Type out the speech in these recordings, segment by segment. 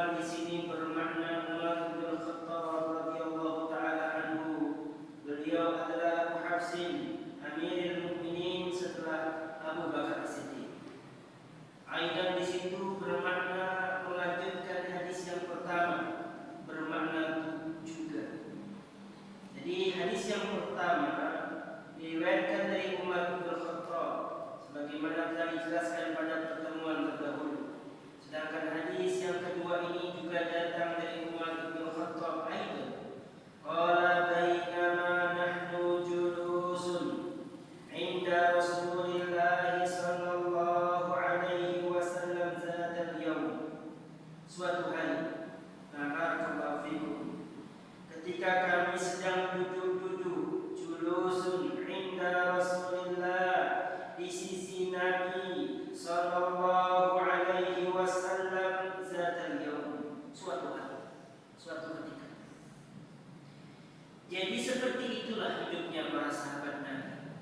Umar di sini bermakna Umar bin Khattab radhiyallahu taala anhu. Beliau adalah Abu Hafsin, Amirul Mukminin setelah Abu Bakar Siddiq. Aidan di situ bermakna melanjutkan hadis yang pertama, bermakna juga. Jadi hadis yang pertama diriwayatkan dari Umar bin Khattab sebagaimana telah dijelaskan pada pertemuan terdahulu. Sedangkan hadis yang kedua ini juga datang dari Umar bin Khattab aidan. Qala bainama nahnu julusun 'inda Rasulillah sallallahu alaihi wasallam zata al-yawm. Suatu hari, barakallahu fikum, ketika kami sedang duduk-duduk julusun 'inda Rasulillah, di sisi Nabi sallallahu alaihi wasallam zatal yaum, suatu hari, suatu ketika. Jadi seperti itulah hidupnya para sahabat Nabi.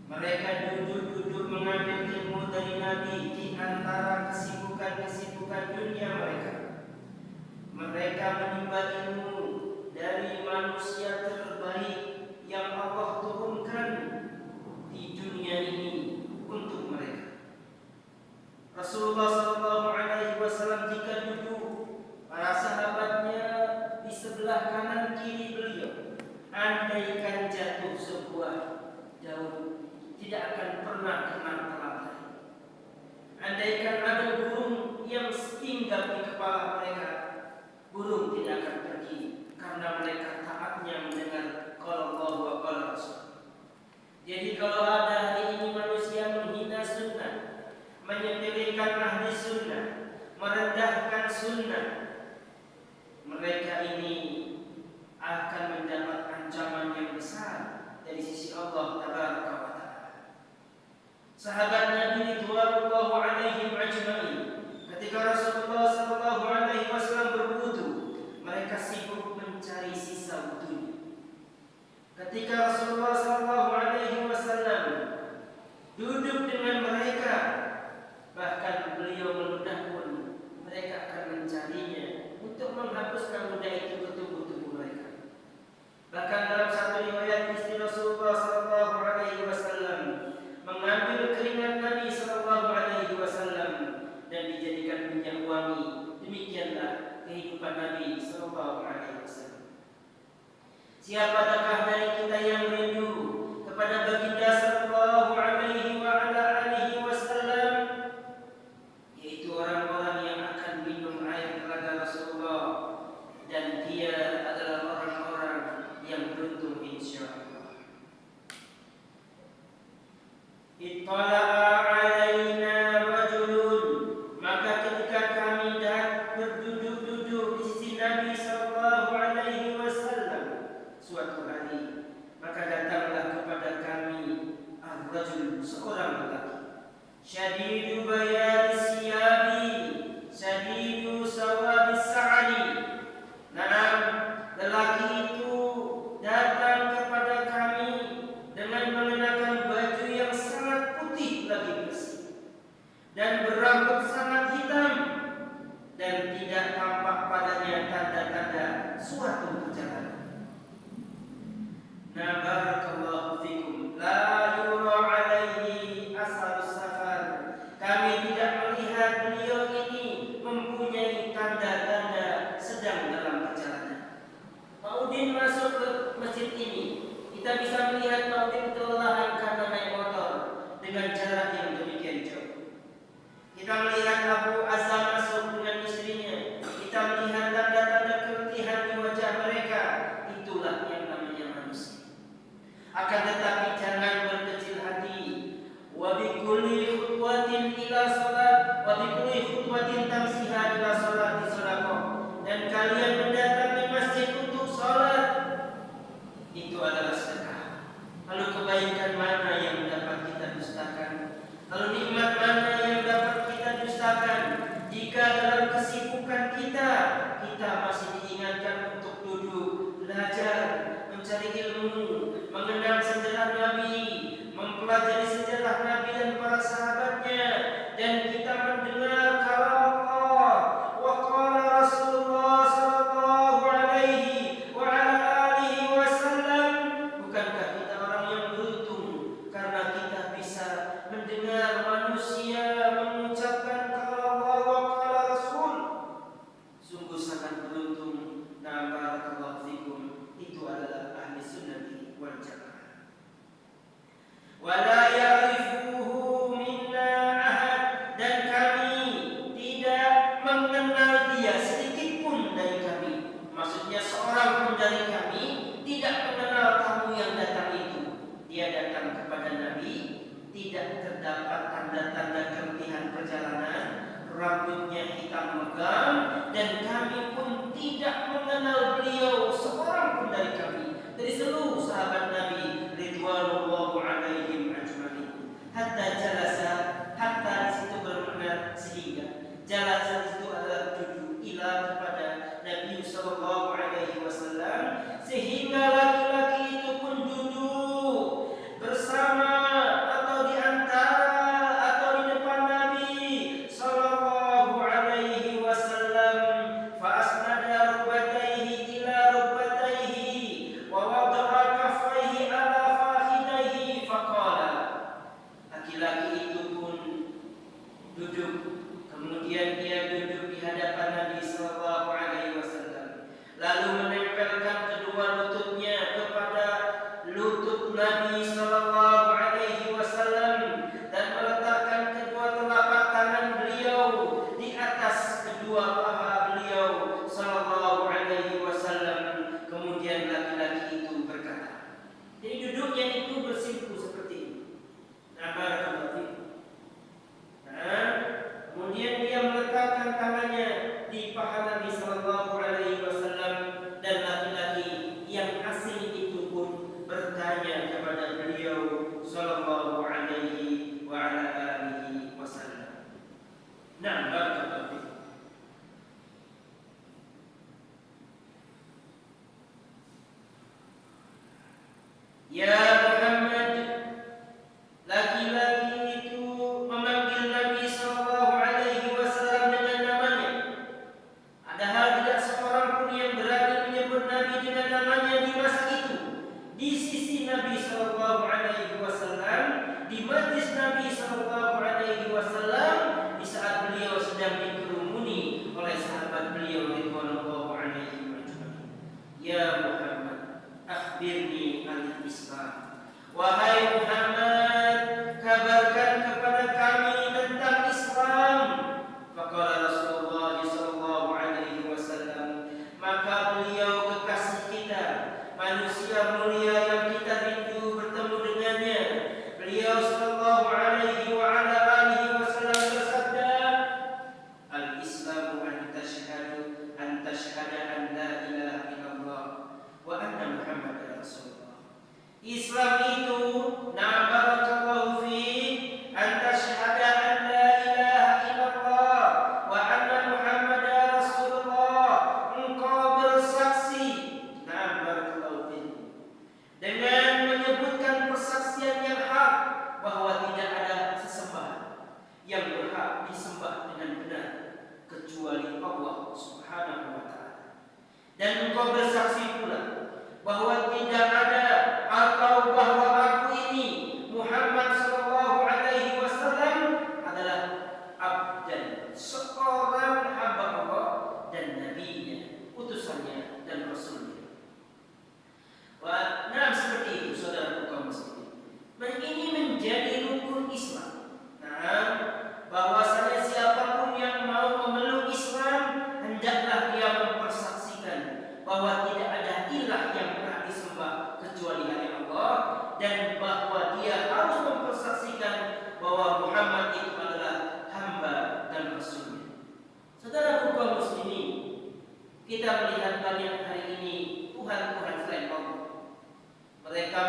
Mereka duduk-duduk mengambil ilmu dari Nabi di antara kesibukan-kesibukan dunia mereka. Mereka menimba ilmu dari manusia terbaik yang Allah turunkan di dunia ini untuk mereka. Rasulullah sallallahu alaihi wasallam jika duduk, para sahabatnya di sebelah kanan kiri beliau. Andaikan jatuh sebuah daun, tidak akan pernah kena telapak. Andaikan ada burung yang singgah di kepala mereka, burung tidak akan pergi karena mereka taatnya mendengar qala Allah wa qala Rasul. Jadi kalau ada hari ini manusia menghina sunnah, menyepelekan ahli sunnah, merendahkan sunnah, mereka ini akan mendapat ancaman yang besar dari sisi Allah Tabaraka wa Ta'ala. Sahabat Nabi radhiyallahu alaihim ajma'in, ketika Rasulullah sallallahu alaihi wasallam berwudu, mereka sibuk mencari sisa wudunya. Ketika Rasulullah sallallahu alaihi wasallam duduk dengan mereka, bahkan beliau meludah pun, mereka akan mencarinya untuk menghapuskan ludah itu ke tubuh-tubuh mereka. Bahkan dalam satu riwayat istri Rasulullah sallallahu alaihi wasallam mengambil keringat Nabi sallallahu alaihi wasallam dan dijadikan minyak wangi. Demikianlah kehidupan Nabi sallallahu alaihi wasallam. Siapakah dari kita yang rindu kepada baginda sallallahu alaihi wa ala alihi wasallam, yaitu orang-orang yang akan minum air telaga Rasulullah, dan dia adalah orang-orang yang beruntung insyaallah. Ittala'a alaina rajulun, maka ketika kami berduduk-duduk di sisi Nabi sallallahu alaihi wasallam suatu hari, maka datanglah kepada kami ar-rajul, seorang lelaki, syadidu bayadis siyabi, syadidu sawadis sa'ali. Nah, lelaki itu datang kepada kami dengan mengenakan baju yang sangat putih lagi bersih dan berambut sangat hitam, dan tidak tampak padanya tanda-tanda suatu perjalanan. Nah, barakallahu fikum, la yura alaihi asarus safar. Kami tidak melihat beliau ini mempunyai tanda-tanda sedang dalam perjalanan. Maudin masuk ke masjid ini, kita bisa melihat Maudin kelelahan karena naik motor dengan jarak yang demikian jauh. Kita melihat Abu Azam masuk dengan istrinya, kita melihat tanda-tanda keletihan di wajah mereka. Itulah yang namanya manusia. Akan tetapi jangan berkecil hati. Wa bi kulli khutwatin ila salat, wa bi kulli khutwatin tamsiha ila salati sadaqah. Dan kalian mendatangi masjid untuk salat, itu adalah sedekah. Lalu kebaikan mana yang dapat kita dustakan? Lalu nikmat mana yang dapat kita dustakan? Jika dalam kesibukan kita masih diingatkan untuk duduk, belajar, mencari ilmu, mengenal sejarah Nabi, mempelajari sejarah Nabi dan para sahabatnya, dan kita mendengar kalam Allah wa qala dari kami, dari seluruh sahabat Nabi ridwanullahu alaihim ajmain. Hatta jalasa, hatta di situ bermakna sehingga. Jalasa di situ adalah duduk, ila kepada Nabi sallallahu alaihi wasallam, sehingga laki-laki itu pun duduk bersama atau di antara atau di depan Nabi sallallahu alaihi wasallam. Fa asnada rukbatayhi ila rukbatayhi wa wada'a kaffayhi ala fakhidayhi faqala. Laki-laki itu pun duduk, kemudian dia duduk di hadapan Nabi sallallahu alaihi wasallam, lalu menempelkan kedua lututnya kepada lutut Nabi sallallahu alaihi wasallam dan meletakkan kedua telapak tangan beliau di atas kedua paha beliau sallallahu alaihi wasallam. Kemudian laki-laki itu berkata, jadi duduknya itu bersimpuh seperti ini. Kemudian dia meletakkan tangannya di paha Nabi sallallahu alaihi wasallam, dan laki-laki yang asing itu pun bertanya kepada beliau sallallahu alaihi wa ala alihi wasallam. Nah, barakallahu fiik. Ya Muhammad, laki-laki itu memanggil Nabi sallallahu alaihi wasallam dengan namanya. Padahal tidak seorang pun yang berani menyebut Nabi dengan namanya di masa itu. Di sisi Nabi sallallahu alaihi wasallam, di majlis Nabi sallallahu alaihi wasallam, di saat beliau sedang dikerumuni oleh sahabat beliau ridwanullahu alaihim ajmain. Ya Muhammad, akhbirni al-Islam. Wahai Muhammad, kabarkan kepada kami tentang Islam. Faqala Rasulullah sallallahu alaihi wasallam, maka beliau kekasih kita, manusia mulia yang kita rindu bertemu dengannya, beliau sallallahu alaihi wa ala alihi wasallam bersabda, al-Islamu an tashhadu an la ilaha illallah wa anna Muhammadar Rasulullah. Islam itu, na barakallahu fi, an tashhada an la ilaha illallah wa anna Muhammadar Rasulullah. Engkau bersaksi, na barakallahu fi, dengan menyebutkan persaksian yang hak bahwa tidak ada sesembahan yang berhak disembah dengan benar kecuali Allah Subhanahu wa taala. Dan engkau bersaksi pula bahwa tidak ada atau bahwa aku ini Muhammad sallallahu alaihi wasallam adalah abdan, seorang hamba Allah dan nabinya, utusannya dan rasulnya. Nah, seperti itu saudara kaum muslimin. Ini menjadi rukun Islam. Nah, bahwasanya siapapun yang mau memeluk Islam hendaklah dia mempersaksikan bahwa tidak ada ilah yang berhak disembah kecuali hanya Allah, dan bahwa dia harus mempersaksikan bahwa Muhammad itu adalah hamba dan rasulnya. Saudara kaum muslimin, kita melihat banyak hari ini tuhan-tuhan selain Allah. Mereka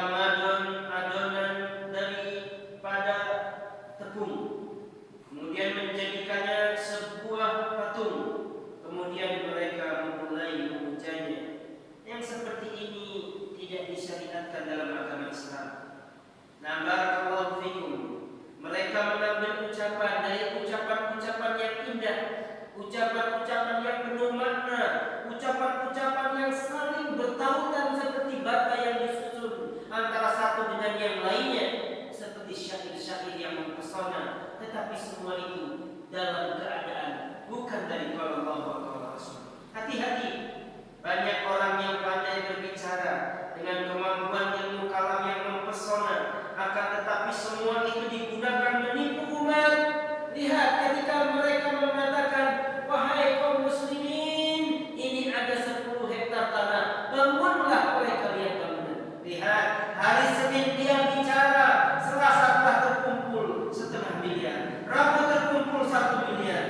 adonan daripada tepung, kemudian menjadikannya sebuah patung, kemudian mereka memulai memujanya. Yang seperti ini tidak disyariatkan dalam agama Islam. Nah, barakallahu fikum. Mereka mengambil ucapan dari ucapan-ucapan yang indah, ucapan-ucapan yang penuh makna, ucapan-ucapan yang saling bertautan seperti bata yang disusun antara satu dengan yang lainnya, seperti syair-syair yang mempesona, tetapi semua itu dalam keadaan bukan dari qala Allah wa qala Rasul. Hati-hati, banyak orang yang pandai berbicara dengan kemampuan ilmu kalam yang mempesona, akan tetapi semua itu digunakan menipu umat. Lihat ketika mereka mengatakan, wahai kaum muslimin, ini ada 10 hektar tanah, bangunlah oleh kalian bangunan. Lihat, hari Senin dia bicara, Selasa telah terkumpul 0,5 miliar, Rabu terkumpul 1 miliar,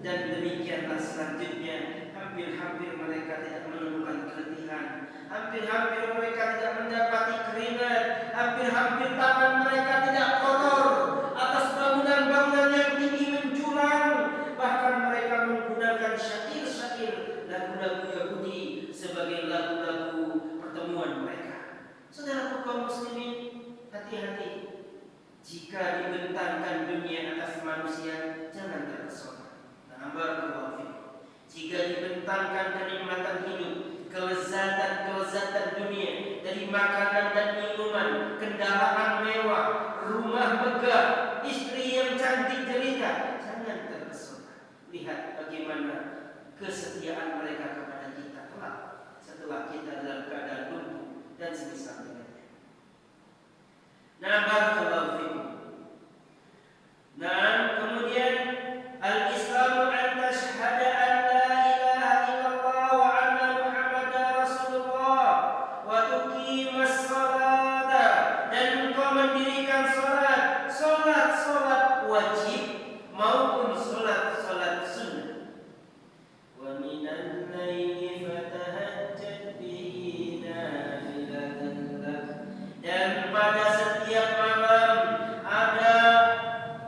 dan demikianlah selanjutnya. Hampir-hampir mereka tidak menemukan keletihan berlebih-lebihan. Hampir-hampir mereka tidak mendapati keringat, hampir-hampir tangan mereka tidak kotor atas bangunan-bangunan yang tinggi menjulang. Bahkan mereka menggunakan syair-syair lagu-lagu Yahudi sebagai lagu-lagu pertemuan mereka. Saudara kaum muslimin, hati-hati. Jika dibentangkan dunia atas manusia, jangan terpesona. Barakallahu fikum. Jika dibentangkan kenikmatan hidup, kelezatan dunia, dari makanan dan minuman, kendaraan mewah, rumah megah, istri yang cantik jelita, jangan terpesona. Lihat bagaimana kesetiaan mereka kepada kita kelak setelah kita dalam keadaan lumpuh dan semisal dengannya. Nah, barakallahu fikum. Nah, kemudian al-Islamu an tashhada an la ilaha illallah wa anna Muhammadar Rasulullah wa tuqimas salata, dan engkau mendirikan salat wajib maupun salat sunnah. Wa minal laili fatahajjad bihi nafilatan lak, dan pada setiap malam ada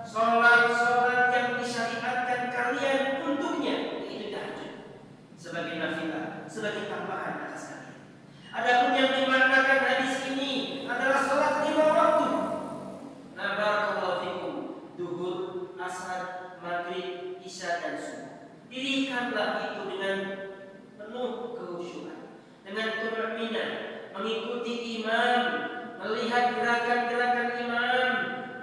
sholat yang disyariatkan kalian untuknya, yaitu tahajud sebagai nafilah, sebagai tambahan atas kalian. Adapun yang dimaknakan hadis ini adalah sholat 5 waktu. Nah, barakallahu fikum, duhur, asar, maghrib, isya dan subuh. Dirikanlah itu dengan penuh kehusyuan, dengan tumanina, mengikuti imam, melihat gerakan-gerakan imam,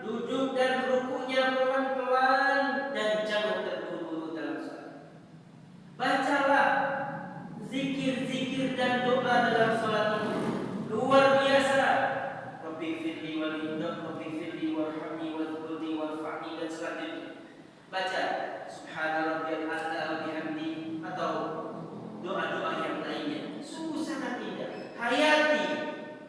duduk dan rukunya pelan-pelan, dan jangan terburu-buru dalam salat. Bacalah zikir-zikir dan doa dalam salat itu luar biasa. Rabbi firli walidnak, Rabbi firli warhamni wadhkurni warfa'ni, dan selanjutnya baca subhana rabbiyal a'la wa bihamdi, atau doa-doa yang lainnya. Sungguh sangat indah. Hayati,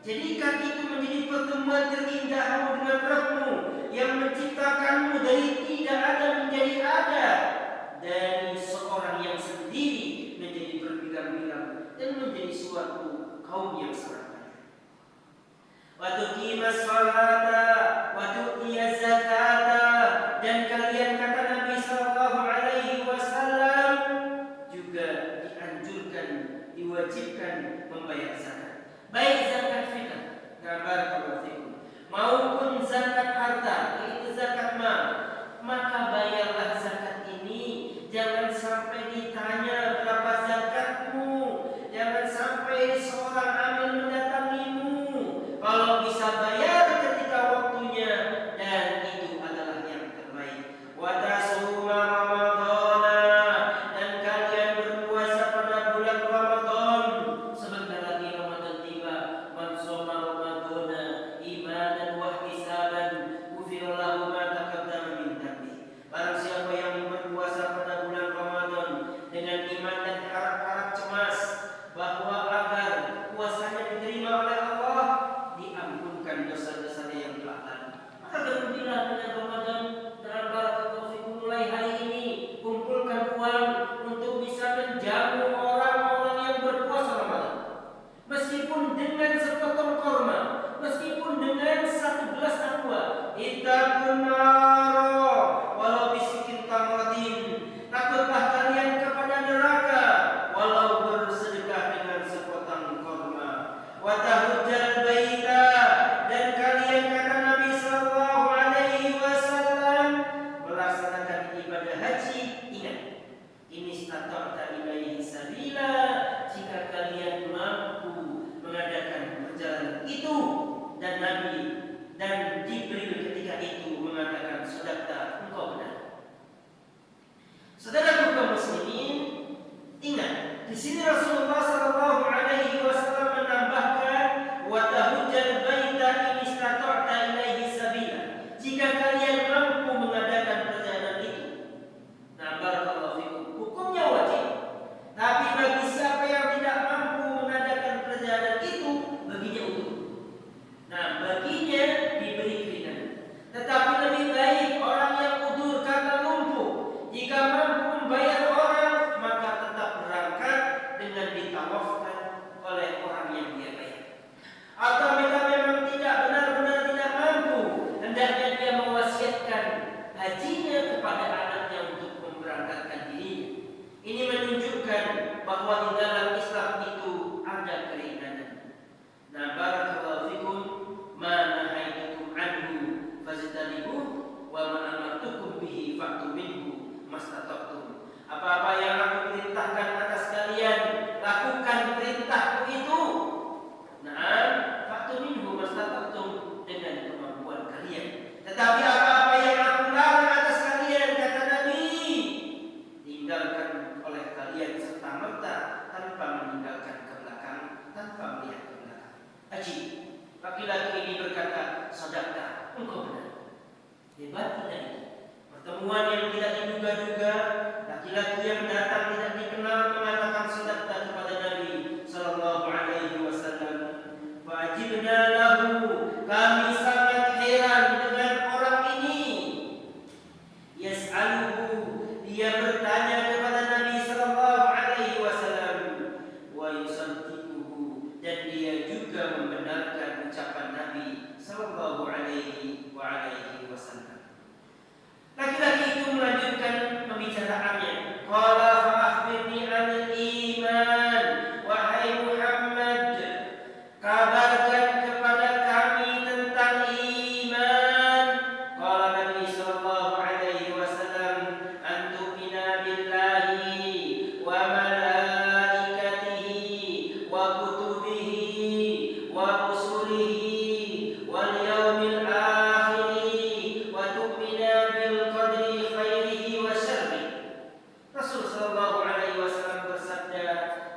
jadikan itu menjadi pertemuan terindahmu dengan Rabbmu yang menciptakanmu dari tidak ada menjadi ada, dari seorang yang sendiri menjadi berbilang-bilang dan menjadi suatu kaum yang sangat banyak. Wa tuqimas salata wa tu'tiyaz zakata, dan kalian, kata Nabi sallallahu alaihi wasallam, juga dianjurkan, diwajibkan membayar zakat, baik zakat fitrah, barakallahu fikum, maupun zakat harta, yaitu zakat mal. Maka bayarlah zakat ini. Jangan sampai ditanya berapa zakatmu, jangan sampai seorang amil mendatangimu. Kalau bisa bayar ketika waktunya, dan itu adalah yang terbaik. Wa tasuma ramadhana, dan kalian berpuasa pada bulan Ramadan. Sebentar lagi Ramadan tiba. Man shoma ramadhana imanan wa ihtisaban ghufira lahu ma taqaddama min dhanbi. Barang siapa yang berpuasa pada bulan Ramadan dengan iman dan harap-harap cemas bahwa agar puasanya diterima oleh Allah, diampunkan dosa-dosanya yang telah lalu. Maka bergembira dengan Ramadan. Dalam barakallahu fikum, mulai hari ini kumpulkan uang untuk bisa menjamu orang-orang yang berpuasa Ramadan. Meskipun dengan sepotong korma, meskipun dengan 1 gelas aqua, ittaqun naro walau bisikin tamratin, takutlah kalian kepada neraka walau bersedekah dengan sepotong korma. Wa tahujjal baita, dan kalian, kata Nabi sallallahu alaihi wasallam, melaksanakan ibadah haji. Ingat, ini stata'ta ilaihi sabila, jika kalian mampu mengadakan perjalanan itu. Dan Nabi dan Jibril ketika itu mengatakan, sadaqta, engkau benar. Saudara kaum muslimin, ingat, di sini Rasulullah sallallahu alaihi wasallam menambahkan, wa tahujjal baita in istata'ta ilaihi sabila, jika kalian mampu mengadakan perjalanan itu. Nah, barakallahu fikum, hukumnya wajib. Tapi bagi siapa yang tidak mampu mengadakan perjalanan itu, baginya utuh. Nah, baginya diberi keringanan. Tetapi lebih baik orang yang udur karena lumpuh, jika mampu membayar orang, maka tetap berangkat dengan ditawafkan oleh bahwa di dalam Islam itu ada keringanan. Nah, barakallahu fikum, ma nahaitukum anhu fajtanibuh wa ma amartukum bihi fa'tu minhu mastata'tum. Apa-apa yang aku perintahkan atas kalian, lakukan perintahku itu. Nah, fa'tu minhu mastata'tum, dengan kemampuan kalian. Tetapi apa-apa yang aku larang atas kalian, kata Nabi, tinggalkan oleh kalian serta-merta tanpa meninggalkan ke belakang, tanpa melihat ke belakang. Haji, laki-laki ini berkata, sadaqta, engkau benar. Hebat tidak ini? Pertemuan yang tidak diduga-duga, laki-laki yang datang tidak dikenal mengatakan sadaqta kepada Nabi sallallahu alaihi wasallam. Fa'ajibna lahu, kami sangat heran dengan orang ini. Yas'aluhu, dia bertanya kepada Nabi sallallahu alaihi wasallam, wa yusaddiquhu, dan dia juga membenarkan ucapan Nabi sallallahu alaihi wasallam. Laki-laki itu melanjutkan pembicaraannya. Qala fa akhbirni 'anil iman, wahai Muhammad, kabarkan kepada kami tentang iman. Qala Nabi sallallahu alaihi wasallam, an tu'mina billahi wa malaikatihi wa kutubihi wa rusulihi wal yaumil akhir wa tu'mina bil qadri khairihi wa syarrihi. Rasul sallallahu alaihi wasallam bersabda,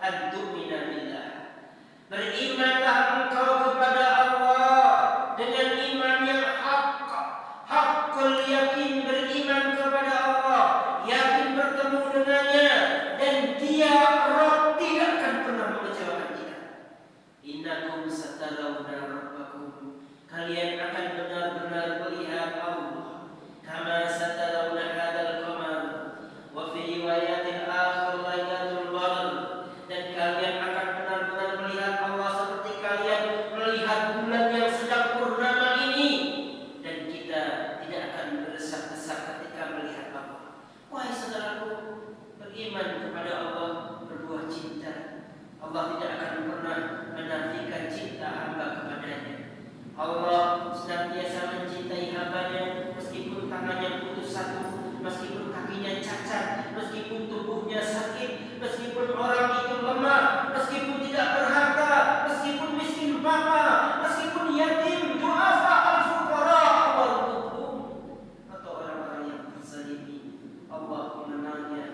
an tu'mina billah, berimanlah engkau kepada Allah dengan iman yang hakul yakin, beriman kepada Allah, yakin bertemu dengannya, dan dia Rabb tidak akan pernah mengecewakan kita. Innakum satarawna rabbakum, kalian akan benar-benar melihat Allah, kama satarawna hadzal qamar, wa fi riwayatil akhir lailatul badr, dan kalian akan benar-benar melihat Allah seperti kalian melihat bulan yang sedang purnama ini, dan kita tidak akan berdesak-desak ketika melihat Allah. Wahai saudaraku, beriman kepada Allah berbuah cinta. Allah tidak akan pernah menafikan cinta hamba kepadanya. Allah senantiasa mencintai hambanya meskipun tangannya putus satu, meskipun kakinya cacat, meskipun tubuhnya sakit, meskipun orang itu lemah, meskipun tidak berharta, meskipun miskin papa, meskipun yatim, du'afa, al-fuqara, wal-mutlum, atau orang-orang yang terzalimi. Allah mengenalnya,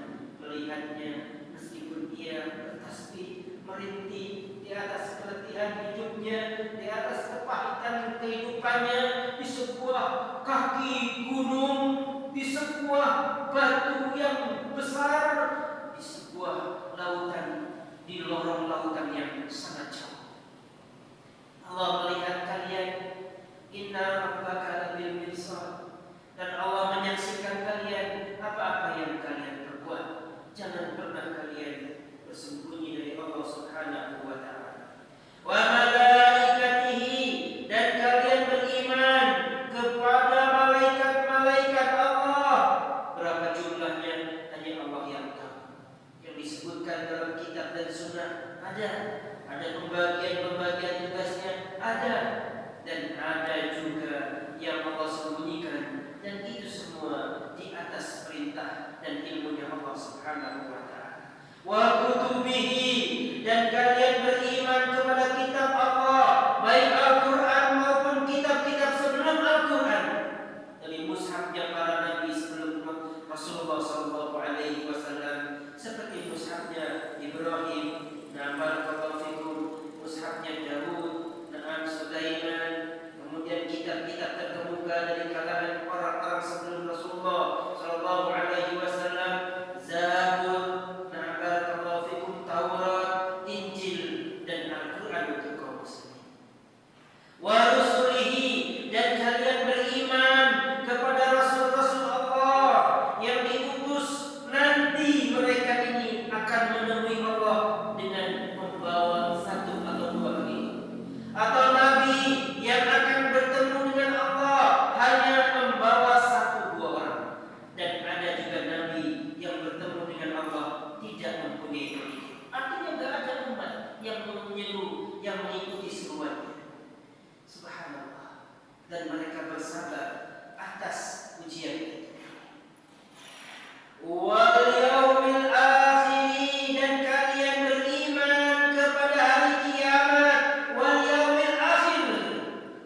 melihatnya, meskipun dia bertasbih, merintih di atas keletihan hidupnya, di atas kepahitan kehidupannya, di sebuah kaki gunung, di sebuah batu yang besar, di sebuah lautan, di lorong lautan yang sangat jauh. Allah melihat kalian, inna rabbaka labil mirsad, dan Allah menyaksikan kalian apa-apa yang kalian perbuat. Jangan pernah kalian bersembunyi dari Allah Subhanahu wa ta'ala. Wa malaikatihi, dan kalian beriman kepada malaikat-malaikat Allah. Berapa jumlahnya hanya Allah yang tahu. Yang disebutkan dalam kitab dan sunnah ada pembagian tugasnya, ada, dan ada juga yang Allah sembunyikan, dan itu semua di atas perintah dan ilmunya Allah Subhanahu wa ta'ala. Wa kutubihi, dan kalian beriman kepada kitab Allah, baik Al-Quran maupun kitab-kitab sebelum Al-Quran, dari mushafnya para nabi sebelum Rasulullah sallallahu alaihi wasallam, seperti mushafnya Ibrahim, barakallahu fikum, mushafnya Daud, Sulaiman, kemudian kitab-kitab terkemuka dari kalangan orang-orang sebelum Rasulullah sallallahu alaihi wasallam, Zabur, barakallahu fikum, Taurat, Injil, dan Al-Quran untuk kaum muslimin. Wa rusulihi, dan kalian beriman kepada rasul-rasul Allah yang diutus, nanti mereka ini akan menemui Allah menyeru, yang mengikuti seruannya. Subhanallah. Dan mereka bersabar atas ujian itu. Wal yaumil akhir, dan kalian beriman kepada hari kiamat. Wal yaumil akhir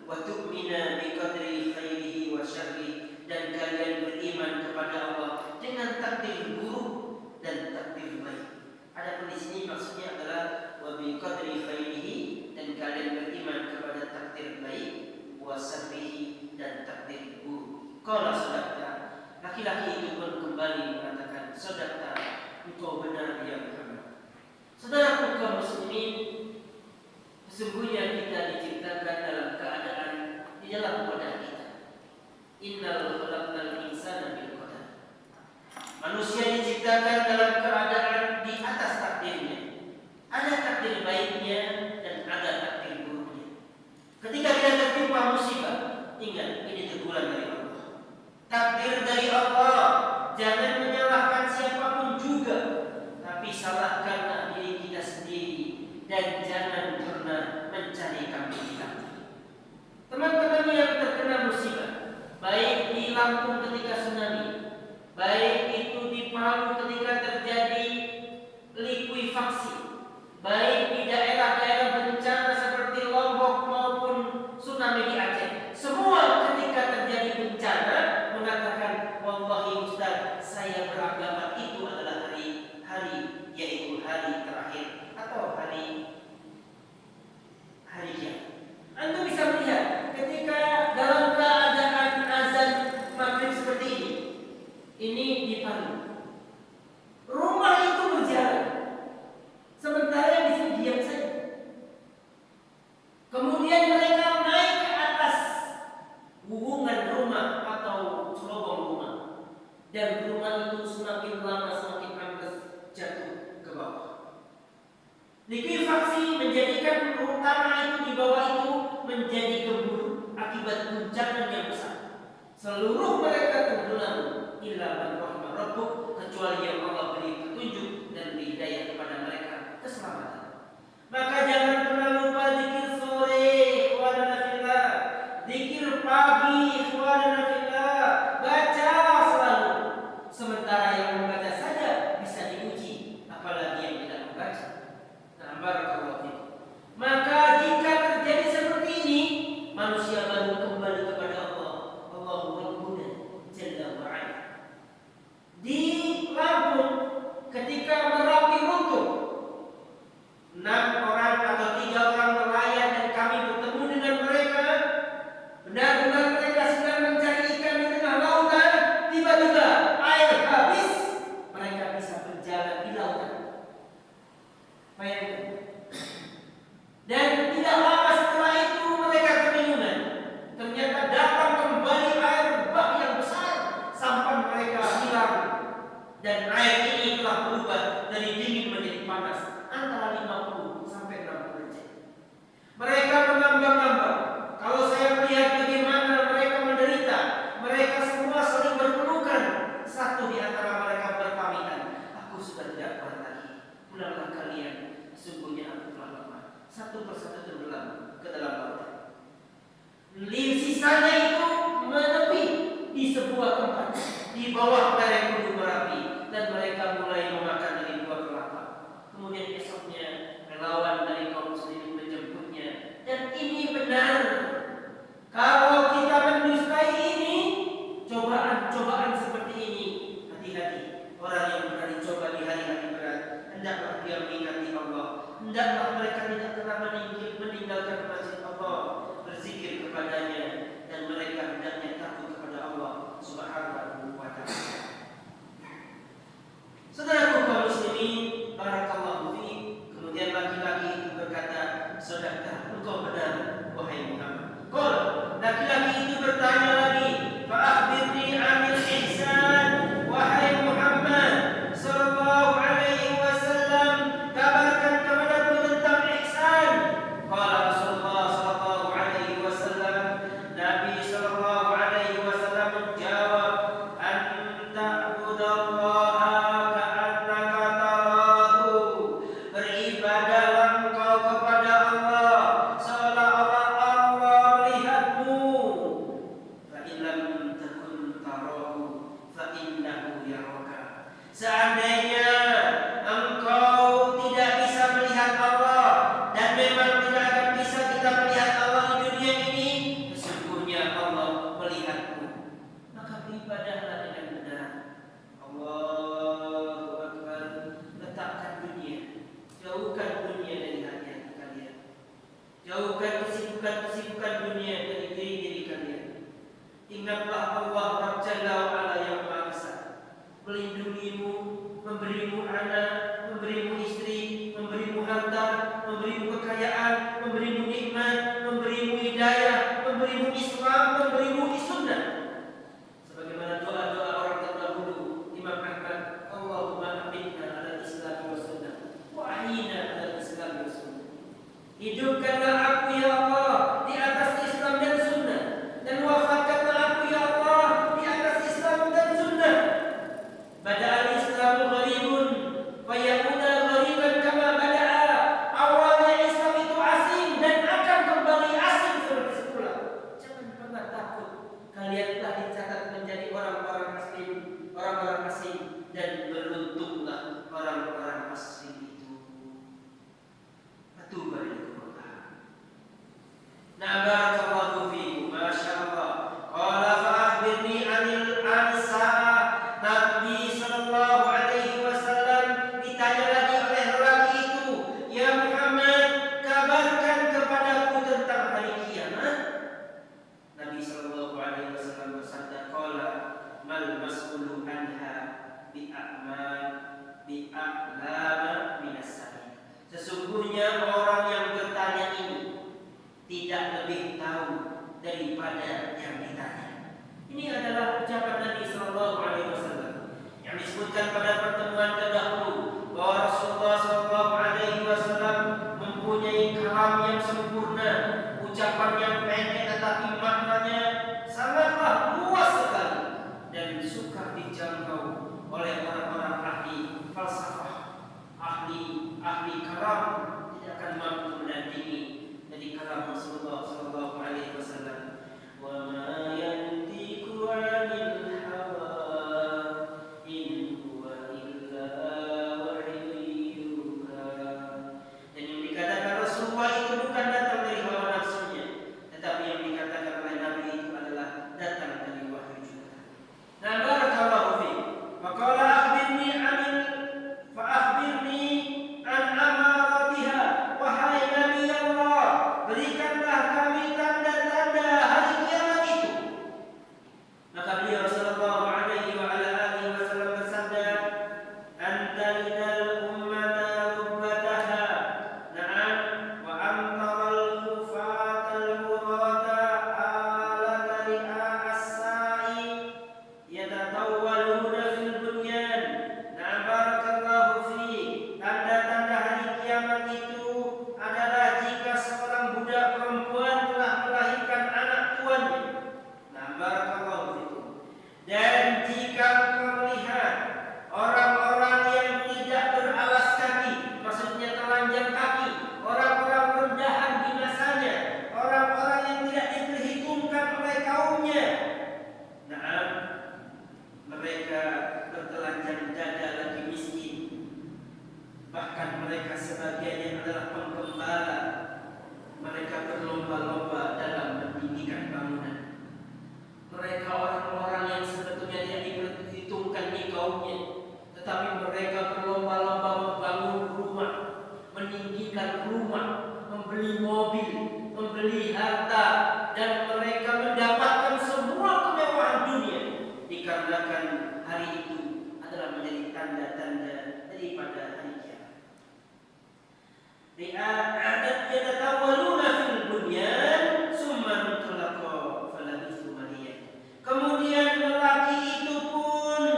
wa tu'mina bi qadri khairihi wa syarrihi, dan kalian beriman kepada Allah dengan takdir buruk dan takdir baik. Adapun di sini maksudnya adalah wa bi qadri khairihi, dan kalian beriman kepada takdir baik, wa syarrihi, dan takdir buruk. Qala sadaqta, laki-laki itu pun kembali mengatakan, sadaqta, engkau benar ya Muhammad. Saudaraku kaum muslimin, sesungguhnya kita diciptakan dalam keadaan di dalam qadar kita. Innal khalaqnal insana bil qadar. Manusia diciptakan dalam keadaan di atas takdirnya. Ada takdir baiknya dan ada takdir buruknya. Ketika kita tertimpa musibah, ingat ini teguran dari Allah. Takdir dari Allah. Jangan menyalahkan siapapun juga, tapi salahkanlah diri kita sendiri, dan jangan pernah mencari kambing hitam. Teman-teman yang terkena musibah, baik di Lampung ketika tsunami, baik itu di Palu ketika terjadi likuifaksi, baik di daerah-daerah bencana seperti Lombok maupun tsunami di Aceh, semua ketika terjadi bencana mengatakan, wallahi Ustaz, saya beragama itu adalah hari yaitu hari terakhir atau hari kiamat. Anda bisa melihat ketika dalam keadaan azan maghrib seperti ini di Palu, rumah itu berjalan, sementara di sini diam saja. Kemudian mereka naik ke atas hubungan rumah atau cerobong rumah, dan rumah itu semakin lama semakin ambles, jatuh ke bawah. Likuifaksi menjadikan tanah itu di bawah itu menjadi gembur akibat guncangan yang besar. Seluruh mereka tenggelam, illa man rahimah rabbuk, kecuali yang Allah beri petunjuk dan beri hidayah kepada mereka keselamatan. Maka jangan pernah lupa zikir sore, ikhwanana fillah, zikir pagi, ikhwanana fillah, baca selalu. Sementara yang membaca saja bisa diuji, apalagi yang tidak membaca. Nah, barakallahu fikum. Maka jika terjadi seperti ini, manusia baru kembali kepada Allah. Allahu Rabbuna Jalla wa Ala. Di Lampung ketika Merapi runtuh, 6 orang atau 3 orang nelayan dan kami bertemu dengan mereka. Benar-benar mereka sedang mencari ikan di tengah lautan. Tiba-tiba air habis, mereka bisa berjalan di lautan. Bayangkan. Dan tidak lama setelah itu mereka kebingungan. Ternyata datang kembali air bah yang besar, sampan mereka hilang. Dan air ini telah berubah dari dingin menjadi panas, antara 50 sampai 60 derajat. Mereka mengambang-ambang. Kalau saya melihat bagaimana mereka menderita, mereka semua saling berpelukan. Satu di antara mereka berpamitan, aku sudah tidak kuat lagi, pulanglah kalian, sesungguhnya aku telah lemah. Satu persatu tenggelam ke dalam lautan. Sisanya itu menepi di sebuah tempat di bawah lereng Gunung Merapi, dan mereka mulai memakan dari buah kelapa. Kemudian esoknya relawan dari kaum muslimin menjemputnya, dan ini benar. Kalau kita mendustai ini, cobaan-cobaan seperti ini, hati-hati. Orang yang berani coba di hari-hari berat, hendaklah dia mengingati Allah. Hendaklah mereka tidak pernah meninggalkan masjid Allah, berzikir kepadanya, dan mereka hendaknya takut kepada Allah Subhanahu wa ta'ala. Saudaraku kaum muslimin, barakallahu fi. Kemudian laki-laki itu berkata, sadaqta, engkau benar wahai Muhammad. Qul, laki-laki itu bertanya lagi, fa akhbirni 'anil ihsan wahai Muhammad sallallahu alaihi wasallam, kabarkan kepadaku tentang ihsan. Qala Rasulullah sallallahu alaihi wasallam, Nabi sallallahu alaihi wasallam menjawab, anta abudallaha ka'annaka tarahu, beribadahlah engkau kepada Jauhkan kesibukan-kesibukan dunia dari diri kalian. Ingatlah Allah Rabb Jalla wa Ala yang Maha Esa, melindungimu, memberimu anak, memberimu istri, memberimu harta, memberimu kekayaan, memberimu nikmat, memberimu hidayah, memberimu Islam, memberimu sunnah. Sebagaimana doa-doa orang terdahulu, Imam Ahmad, Allahumma amitna ala Islam wa sunnah, wa ahyina ala Islam wa sunnah. Hidupkanlah aku ya Allah di atas Islam dan sunnah, dan wafatkanlah aku ya Allah di atas Islam dan sunnah. Bada'al Islamu gharibun fayakuna ghariban kama bada'a. Awalnya Islam itu asing dan akan kembali asing seperti semula. Jangan pernah takut. Kalian telah dicatat menjadi orang-orang asing, orang-orang asing, dan beruntunglah orang-orang asing itu. Atuba ilallahi. Nah, barakallahu fiikum, masyaallah. Qala fa akhbirni anil sa'ah. Nabi sallallahu alaihi wasallam ditanya lagi oleh lelaki itu, "Ya Muhammad, kabarkan kepadaku tentang hari kiamat." Nabi sallallahu alaihi wasallam bersabda, "Qala mal mas'ulu anha bi'a'lama minas sa'il." Sesungguhnya orang yang bertanya ini tidak lebih tahu daripada yang ditanya. Ini adalah ucapan Nabi sallallahu alaihi wasallam yang disebutkan pada pertemuan terdahulu bahwa Rasulullah sallallahu alaihi wasallam mempunyai kalam yang sempurna, ucapan yang pendek tetapi maknanya sangatlah luas sekali dan sukar dijangkau oleh orang-orang ahli falsafah, ahli kalam tidak akan mampu menandingi dari kalam Rasulullah sallallahu alaihi wasallam. Wa ma yantiqu 'anil hawa in huwa illa wahyun yuha. Dan yang dikatakan Rasulullah itu bukan datang dari hawa nafsunya, tetapi yang dikatakan oleh Nabi itu adalah datang dari wahyu juga. Nah, barakallahu fi. Maqala akhbirni an amaratiha. Wahai Nabi Allah, berikanlah kami tanda-tanda hari kiamat itu. Maka beliau sallallahu alaihi wa ala alihi wasallam bersabda, "Anta lidal ummata rubbataha, na'am, wa amtaral kufatal murata ala ri'a as-sa'i yatatawwaluna fil bunyan." Na'am, barakallahu fi. Tanda-tanda hari kiamat itu adalah jika seorang budak perempuan telah melahirkan anak tuannya. Nah, barakallahu fikum. Dan jika engkau melihat orang-orang yang tidak beralas kaki, maksudnya telanjang kaki, orang-orang rendahan di masanya, orang-orang yang tidak diperhitungkan oleh kaumnya. Nah, mereka bertelanjang dada lagi miskin. Bahkan mereka sebagiannya adalah penggembala. Mereka berlomba-lomba dalam mendirikan bangunan. Mereka orang-orang yang sebetulnya tidak diperhitungkan di kaumnya, tetapi mereka berlomba-lomba membangun rumah, meninggikan rumah, membeli mobil, membeli harta, dan mereka mendapatkan semua kemewahan dunia dikarenakan hari itu adalah menjadi tanda-tanda daripada hari kiamat. Ri'adat yatatawwaluna fil bunyan summa tulaqa falabithu maliyan. Kemudian lelaki itu pun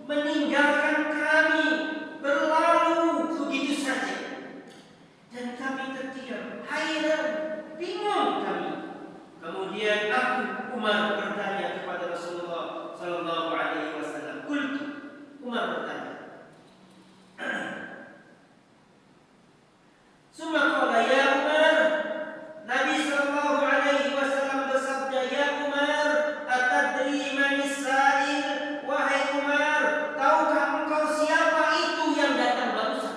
meninggalkan kami, berlalu begitu saja, dan kami terdiam, hairan, bingung kami. Kemudian aku Umar bertanya kepada Rasulullah sallallahu alaihi wasallam. Qultu, Umar bertanya, "Summa qala ya Umar." Nabi sallallahu alaihi wasallam bersabda, "Ya Umar, atadri manis sa'il?" Wahai Umar, tahukah engkau siapa itu yang datang barusan?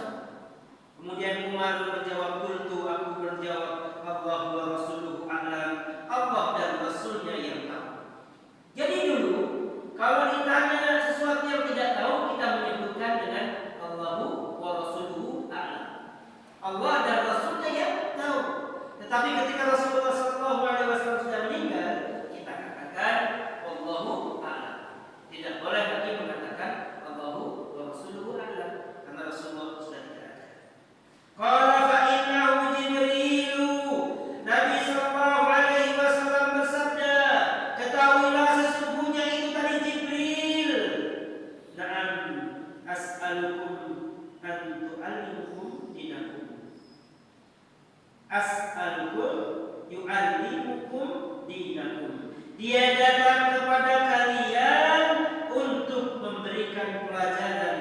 Kemudian Umar menjawab, "Qultu," aku berjawab, "Allah wa rasuluhu a'lam." Allah dan Rasulnya yang tahu. Jadi dulu kalau ditanya sesuatu yang tidak tahu, kita menyebutkan dengan Allahu wa rasuluhu a'lam. Allah dan Rasulnya yang tahu. Tetapi Tetapi ketika Rasulullah SAW sudah meninggal, kita katakan wallahu a'lam. Tidak boleh lagi mengatakan Allahu wa rasuluhu a'lam, karena Rasulullah sudah tidak ada. Qala fa innahu Jibrilu. Nabi sallallahu alaihi wasallam bersabda, ketahuilah sesungguhnya itu tadi Jibril. Na'am as'alukum an tu'allimukum dinakum. As'alukum yu'allimukum dinakum. Dia datang kepada kalian untuk memberikan pelajaran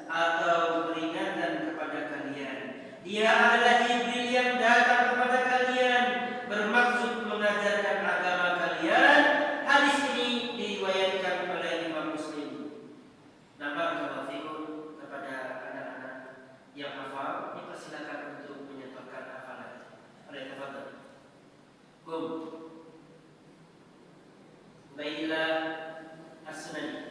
atau peringatan kepada kalian. Dia adalah Jibril yang datang kepada kalian bermaksud mengajarkan agama kalian. Hadis ini diriwayatkan oleh Imam Muslim. Barakallahu fikum. Kepada anak-anak yang hafal, dipersilakan untuk menyetorkan hafalan. Oleh tafadhol. Kum. Baiklah as-sunani.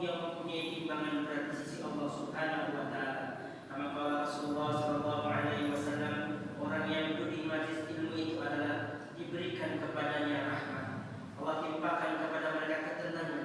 yang mempunyai timbangan berat di sisi Allah Subhanahu wa taala. Kama qala Rasulullah sallallahu alaihi wasallam, orang yang duduk di majlis ilmu itu adalah diberikan kepadanya rahmat. Allah timpakan kepada mereka ketenangan